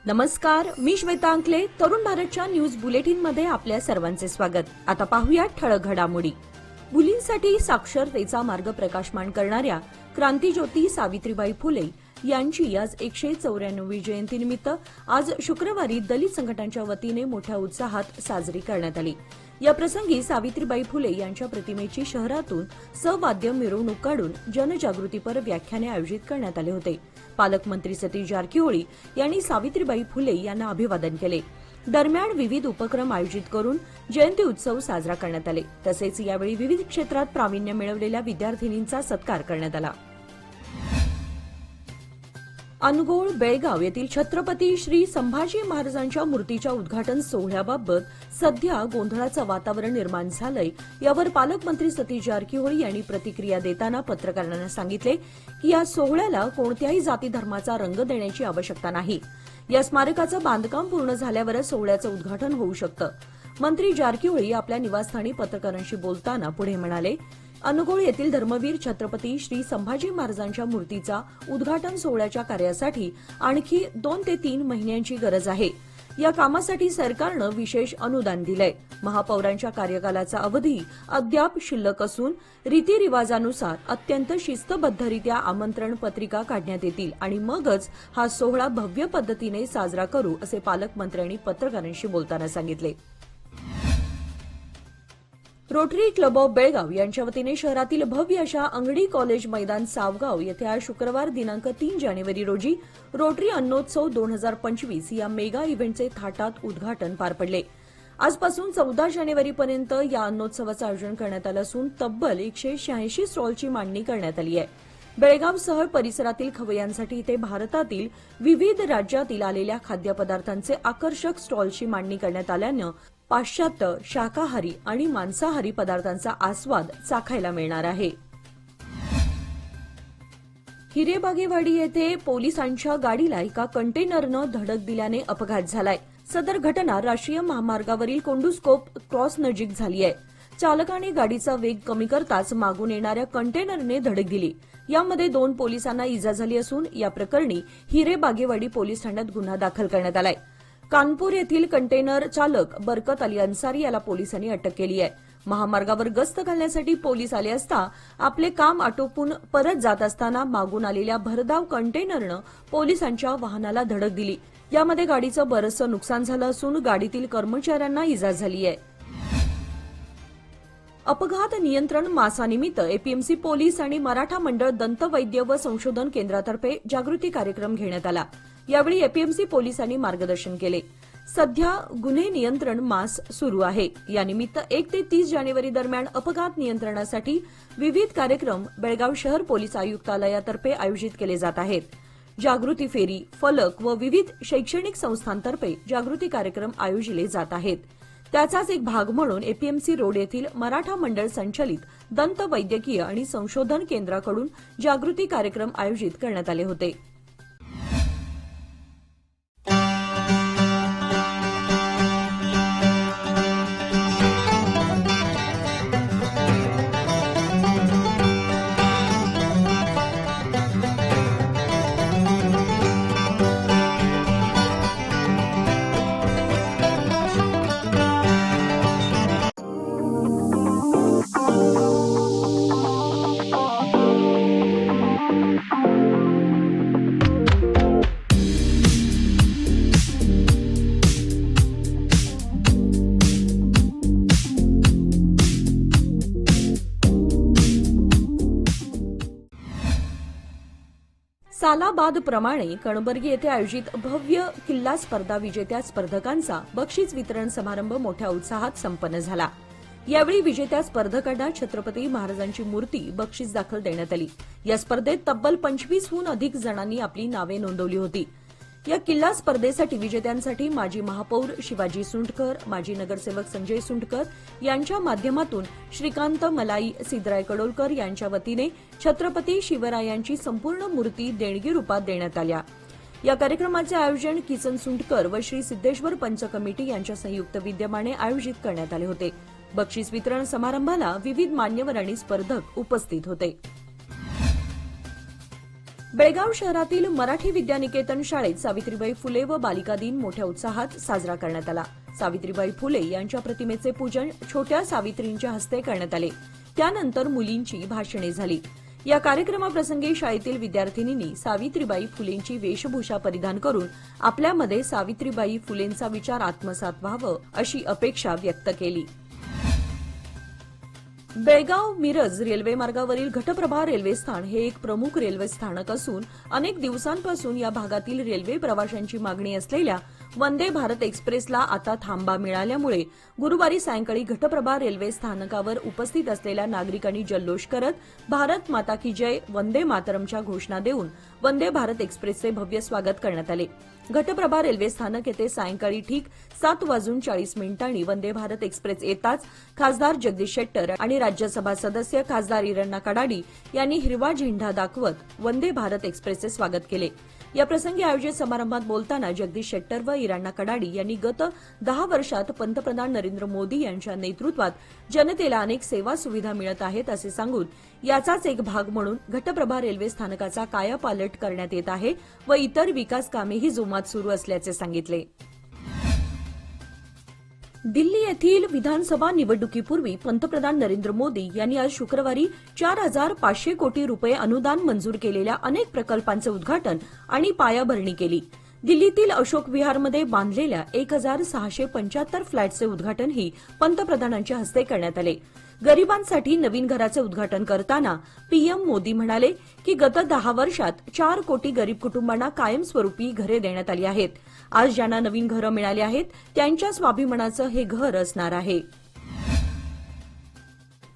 नमस्कार, मी श्वेता अंकले. तरुण भारतच्या न्यूज बुलेटिनमध्ये आपल्या सर्वांचे स्वागत. आता पाहूया ठळक घडामोडी. मुलींसाठी साक्षरतेचा मार्ग प्रकाशमान करणाऱ्या क्रांतिज्योती सावित्रीबाई फुले यांची आज 194वी जयंतीनिमित्त आज शुक्रवारी दलित संघटनांच्या वतीने मोठ्या उत्साहात साजरी करण्यात आली. या प्रसंगी सावित्रीबाई फुले यांच्या प्रतिमेची शहरातून सवाद्य मिरवणूक काढून जनजागृतीपर व्याख्याने आयोजित करण्यात आले होते. पालकमंत्री सतीश जारकिहोळी यांनी सावित्रीबाई फुले यांना अभिवादन केले. दरम्यान विविध उपक्रम आयोजित करून जयंती उत्सव साजरा करण्यात आले. तसेच यावेळी विविध क्षेत्रात प्रावीण्य मिळवलेल्या विद्यार्थिनींचा सत्कार करण्यात आला. अनुगोळ बेळगाव येथील छत्रपती श्री संभाजी महाराजांच्या मूर्तीच्या उद्घाटन सोहळ्याबाबत सध्या गोंधळाचं वातावरण निर्माण झालंय. यावर पालकमंत्री सतीश जारकिहोळी यांनी प्रतिक्रिया देताना पत्रकारांना सांगितले की या सोहळ्याला कोणत्याही जाती धर्माचा रंग देण्याची आवश्यकता नाही. या स्मारकाचं बांधकाम पूर्ण झाल्यावरच सोहळ्याचं उद्घाटन होऊ शकतं. मंत्री जारकिहोळी आपल्या निवासस्थानी पत्रकारांशी बोलताना पुढे म्हणाले, अनुगोळ येथील धर्मवीर छत्रपती श्री संभाजी महाराजांच्या मूर्तीचा उद्घाटन सोहळ्याच्या कार्यासाठी आणखी 2 ते 3 महिन्यांची गरज आहे. या कामासाठी सरकारनं विशेष अनुदान दिलंय. महापौरांच्या कार्यकालाचा अवधी अद्याप शिल्लक असून रीतिरिवाजानुसार अत्यंत शिस्तबद्धरित्या आमंत्रण पत्रिका काढण्यात येतील आणि मगच हा सोहळा भव्य पद्धतीने साजरा करू, असे पालकमंत्र्यांनी पत्रकारांशी बोलताना सांगितले. रोटरी क्लब ऑफ बेळगाव यांच्या वतीने शहरातील भव्य अशा अंगडी कॉलेज मैदान सावगाव येथे आज शुक्रवार दिनांक 3 जानेवारी रोजी रोटरी अन्नोत्सव 2025 या मेगा इव्हेंटचे थाटात उद्घाटन पार पडले. आजपासून 14 जानेवारीपर्यंत या अन्नोत्सवाचं आयोजन करण्यात आलं असून तब्बल 186 स्टॉलची मांडणी करण्यात आली आहे. बेळगावसह परिसरातील खवय्यांसाठी इथे भारतातील विविध राज्यातील आलेल्या खाद्यपदार्थांचे आकर्षक स्टॉलची मांडणी करण्यात आल्यानं पाश्चात्य, शाकाहारी आणि मांसाहारी पदार्थांचा आस्वाद चाखायला मिळणार आहे. हिरेबागेवाडी येथे पोलिसांच्या गाडीला एका कंटेनरनं धडक दिल्याने अपघात झालाय. सदर घटना राष्ट्रीय महामार्गावरील कोंडुस्कोप क्रॉस नजीक झाली आहे. चालकाने गाडीचा वेग कमी करताच मागून येणाऱ्या कंटेनरने धडक दिली. यामध्ये 2 पोलिसांना इजा झाली असून या प्रकरणी हिरेबागेवाडी पोलीस ठाण्यात गुन्हा दाखल करण्यात आलाय. कानपूर येथील कंटेनर चालक बरकत अली अन्सारी याला पोलिसांनी अटक केली आहे. महामार्गावर गस्त घालण्यासाठी पोलीस आले असता आपले काम आटोपून परत जात असताना मागून आलेल्या भरधाव कंटेनरनं पोलिसांच्या वाहनाला धडक दिली. यामध्ये गाडीचं बरंचसं नुकसान झालं असून गाडीतील कर्मचाऱ्यांना इजा झाली आहे. अपघात नियंत्रण मासानिमित्त एपीएमसी पोलीस आणि मराठा मंडळ दंतवैद्य व संशोधन केंद्रातर्फे जागृती कार्यक्रम घेण्यात आला. यावेळी एपीएमसी पोलिसांनी मार्गदर्शन केले. सध्या गुन्हे नियंत्रण मास सुरू आहे. यानिमित्त 1 ते 30 जानेवारी दरम्यान अपघात नियंत्रणासाठी विविध कार्यक्रम बेळगाव शहर पोलीस आयुक्तालयातर्फे आयोजित केले जात आहेत. जागृती फेरी, फलक व विविध शैक्षणिक संस्थांतर्फे जागृती कार्यक्रम आयोजिले जात आहेत. त्याचाच एक भाग म्हणून एपीएमसी रोड येथील मराठा मंडळ संचलित दंत वैद्यकीय आणि संशोधन केंद्राकडून जागृती कार्यक्रम आयोजित करण्यात आले होते. सालाबादप्रमाणे कणबर्गी येथे आयोजित भव्य किल्ला स्पर्धा विजेत्या स्पर्धकांचा बक्षीस वितरण समारंभ मोठ्या उत्साहात संपन्न झाला. यावेळी विजेत्या स्पर्धकांना छत्रपती महाराजांची मूर्ती बक्षीस दाखल देण्यात आली. या स्पर्धेत तब्बल 25हून अधिक जणांनी आपली नावे नोंदवली होती. या किल्ला स्पर्धेसाठी विजेत्यांसाठी माजी महापौर शिवाजी सुंटकर, माजी नगरसेवक संजय सुंटकर यांच्या माध्यमातून श्रीकांत मलाई सिद्धराय कडोलकर यांच्या वतीने छत्रपती शिवरायांची संपूर्ण मूर्ती देणगी रूपात देण्यात आल्या. या कार्यक्रमाचे आयोजन किसन सुंटकर व श्री सिद्धेश्वर पंच कमिटी यांच्या संयुक्त विद्यमाने आयोजित करण्यात आले होते. बक्षीस वितरण समारंभाला विविध मान्यवर आणि स्पर्धक उपस्थित होते. बेळगाव शहरातील मराठी विद्यानिकेतन शाळेत सावित्रीबाई फुले व बालिका दिन मोठ्या उत्साहात साजरा करण्यात आला। सावित्रीबाई फुले यांच्या प्रतिमेचे पूजन छोट्या सावित्रींच्या हस्ते करण्यात आले। त्यानंतर मुलींची भाषणे झाली। या कार्यक्रमाप्रसंगी शाळेतील विद्यार्थिनींनी सावित्रीबाई फुलेंची वेशभूषा परिधान करून आपल्यामध्ये सावित्रीबाई फुलेंचा विचार आत्मसात व्हावं अशी अपेक्षा व्यक्त केली। बेळगाव मिरज रेल्वे मार्गावरील घटप्रभा रेल्वे स्थान हे एक प्रमुख रेल्वे स्थानक असून अनेक दिवसांपासून या भागातील रेल्वे प्रवाशांची मागणी असलेल्या वंदे भारत एक्सप्रेसला आता थांबा मिळाल्यामुळे गुरुवारी सायंकाळी घटप्रभा रेल्वे स्थानकावर उपस्थित असलेल्या नागरिकांनी जल्लोष करत भारत माता की जय वंदे मातरमच्या घोषणा देऊन वंदे भारत एक्सप्रेसचे भव्य स्वागत करण्यात आले। घटप्रभा रेल्वे स्थानक येथे सायंकाळी ठीक 7:40 वंदे भारत एक्सप्रेस येताच खासदार जगदीश शेट्टर आणि राज्यसभा सदस्य खासदार इरण्णा कडाडी यांनी हिरवा झेंडा दाखवत वंदे भारत एक्सप्रेसचे स्वागत केले। या प्रसंगी आयोजित समारंभात बोलताना जगदीश शेट्टर व इरण्णा कडाडी यांनी गत 10 वर्षात पंतप्रधान नरेंद्र मोदी यांच्या नेतृत्वात जनतेला अनेक सेवा सुविधा मिळत आहेत असे सांगून याचाच एक भाग म्हणून घटप्रभा रेल्वे स्थानकाचा कायापालट करण्यात येत आहे व इतर विकास कामेही जोमात सुरू असल्याचे सांगितले। दिल्ली येथील विधानसभा निवडणुकीपूर्वी पंतप्रधान नरेंद्र मोदी यांनी आज शुक्रवारी 4,500 कोटी रुपये अनुदान मंजूर केलेल्या अनेक प्रकल्पांचे उद्घाटन आणि पायाभरणी केली। दिल्लीतील अशोक विहारमध्ये बांधलेल्या 1,675 फ्लॅटचे उद्घाटनही पंतप्रधानांच्या हस्ते करण्यात आले। गरिबांसाठी नवीन घराचे उद्घाटन करताना पीएम मोदी म्हणाले की गत 10 वर्षात 4 कोटी गरीब कुटुंबांना कायमस्वरूपी घरे देण्यात आली आहेत। आज ज्यांना नवीन घरं मिळाली आहेत त्यांच्या स्वाभिमानाचं हे घर असणार आहे।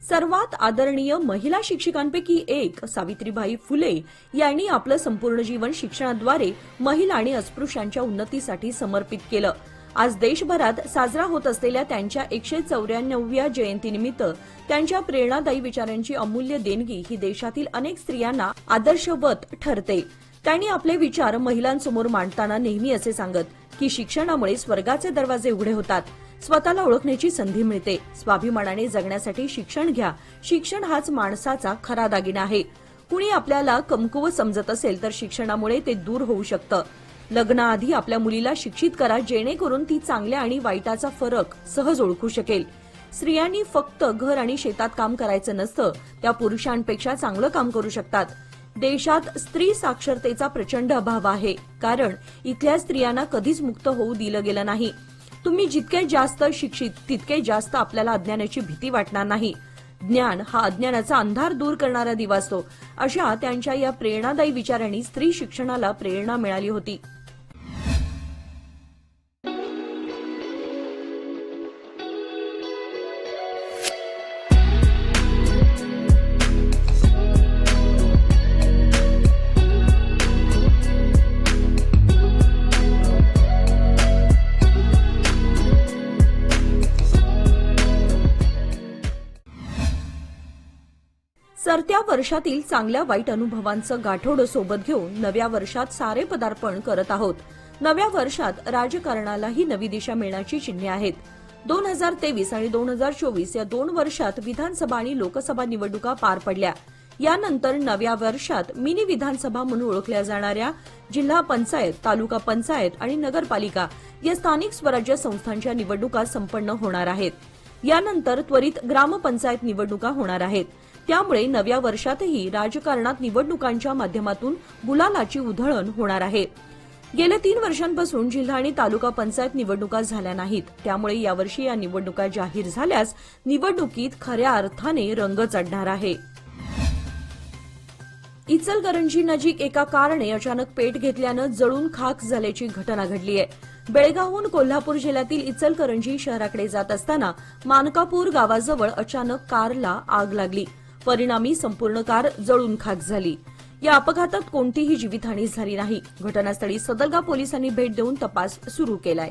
सर्वात आदरणीय महिला शिक्षकांपैकी एक सावित्रीबाई फुले यांनी आपलं संपूर्ण जीवन शिक्षणाद्वारे महिला आणि अस्पृश्यांच्या उन्नतीसाठी समर्पित केलं। आज देशभरात साजरा होत असलेल्या त्यांच्या 194व्या जयंतीनिमित्त त्यांच्या प्रेरणादायी विचारांची अमूल्य देणगी ही देशातील अनेक स्त्रियांना आदर्शवत ठरते। त्यांनी आपले विचार महिलांसमोर मांडताना नेहमी असे सांगत की शिक्षणामुळे स्वर्गाचे दरवाजे उघडे होतात, स्वतःला ओळखण्याची संधी मिळते, स्वाभिमानाने जगण्यासाठी शिक्षण घ्या, शिक्षण हाच माणसाचा खरा दागिना आहे। कुणी आपल्याला कमकुवत समजत असेल तर शिक्षणामुळे ते दूर होऊ शकतं। लग्नाआधी आपल्या मुलीला शिक्षित करा जेणेकरून ती चांगल्या आणि वाईटाचा फरक सहज ओळखू शकेल। स्त्रियांनी फक्त घर आणि शेतात काम करायचं नसतं, त्या पुरुषांपेक्षा चांगलं काम करू शकतात। देशात स्त्री साक्षरतेचा प्रचंड अभाव आहे, कारण इथल्या स्त्रियांना कधीच मुक्त होऊ दिलं गेलं नाही। तुम्ही जितके जास्त शिक्षित तितके जास्त आपल्याला अज्ञानाची भीती वाटणार नाही। ज्ञान हा अज्ञानाचा अंधार दूर करणारा दिवा असतो। अशा त्यांच्या या प्रेरणादायी विचारांनी स्त्री शिक्षणाला प्रेरणा मिळाली होती। सरत्या वर्षातील चांगल्या वाईट अनुभवांचं गाठोडं सोबत घेऊन नव्या वर्षात सारे पदार्पण करत आहोत। नव्या वर्षात राजकारणालाही नवी दिशा मिळण्याची चिन्हे आहेत। 2023 आणि 2024 या 2 वर्षात विधानसभा आणि लोकसभा निवडणुका पार पडल्या। यानंतर नव्या वर्षात मिनी विधानसभा म्हणून ओळखल्या जाणाऱ्या जिल्हा पंचायत, तालुका पंचायत आणि नगरपालिका या स्थानिक स्वराज्य संस्थांच्या निवडणुका संपन्न होणार आहेत। यानंतर त्वरित ग्रामपंचायत निवडणुका होणार आहेत। त्यामुळे नव्या वर्षातही राजकारणात निवडणुकांच्या माध्यमातून गुलालाची उधळण होणार आहे। गेल्या 3 वर्षांपासून जिल्हा आणि तालुका पंचायत निवडणुका झाल्या नाहीत, त्यामुळे यावर्षी या निवडणुका जाहीर झाल्यास निवडणुकीत खऱ्या अर्थाने रंग चढणार आहे। इचलकरंजी नजीक एका कारने अचानक पेट घेतल्यानं जळून खाक झाल्याची घटना घडली आहे। बेळगावहून कोल्हापूर जिल्ह्यातील इचलकरंजी शहराकडे जात असताना मानकापूर गावाजवळ अचानक कारला आग लागली। परिणामी संपूर्ण कार जळून खाक झाली। या अपघातात कोणतीही जीवितहानी झाली नाही। घटनास्थळी सदलगा पोलिसांनी भेट देऊन तपास सुरू केलाय।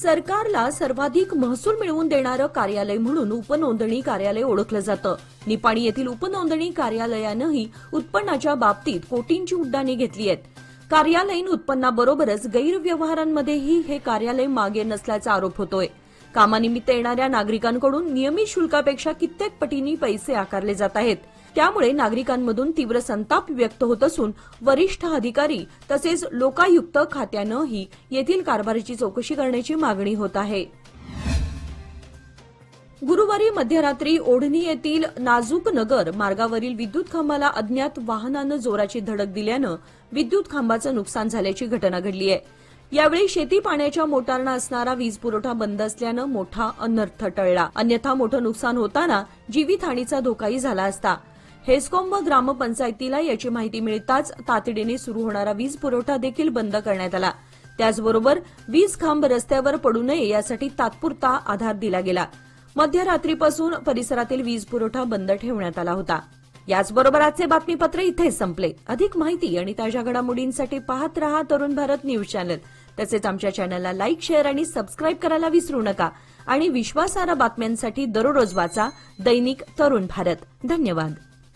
सरकारला सर्वाधिक महसूल मिळवून देणारं कार्यालय म्हणून उपनोंदणी कार्यालय ओळखलं जातं। निपाणी येथील उपनोंदणी कार्यालयानंही उत्पन्नाच्या बाबतीत कोटींची उड्डाणे घेतली आहेत। कार्यालयीन उत्पन्नाबरोबरच गैरव्यवहारांमध्येही हे कार्यालय मागे नसल्याचा आरोप होतोय। कामानिमित्त येणाऱ्या नागरिकांकडून नियमित शुल्कापेक्षा कित्येक पटींनी पैसे आकारले जात आहेत। त्यामुळे नागरिकांमधून तीव्र संताप व्यक्त होत असून वरिष्ठ अधिकारी तसेच लोकायुक्त खात्यानंही येथील कारभाराची चौकशी करण्याची मागणी होत आहे। गुरुवारी मध्यरात्री ओढणी येथील नाजूक नगर मार्गावरील विद्युत खांबाला अज्ञात वाहनानं जोराची धडक दिल्यानं विद्युत खांबाचं नुकसान झाल्याची घटना घडली आहे। यावेळी शेती पाण्याच्या मोटारनं असणारा वीज पुरवठा बंद असल्यानं मोठा अनर्थ टळला, अन्यथा मोठं नुकसान होताना जीवितहानीचा धोकाही झाला असता। हेस्कॉम व ग्रामपंचायतीला याची माहिती मिळताच तातडीने सुरू होणारा वीज पुरवठा देखील बंद करण्यात आला। त्याचबरोबर वीज खांब रस्त्यावर पडू नये यासाठी तात्पुरता आधार दिला गेला। मध्यरात्रीपासून परिसरातील वीज पुरवठा बंद ठेवण्यात आला होता। याचबरोबर आजचे बातमीपत्र इथेच संपले। अधिक माहिती आणि ताज्या घडामोडींसाठी पाहत रहा तरुण भारत न्यूज चॅनल। तसेच आमच्या चॅनलला लाईक, शेअर आणि सबस्क्राईब करायला विसरू नका आणि विश्वासार्ह बातम्यांसाठी दररोज वाचा दैनिक तरुण भारत। धन्यवाद।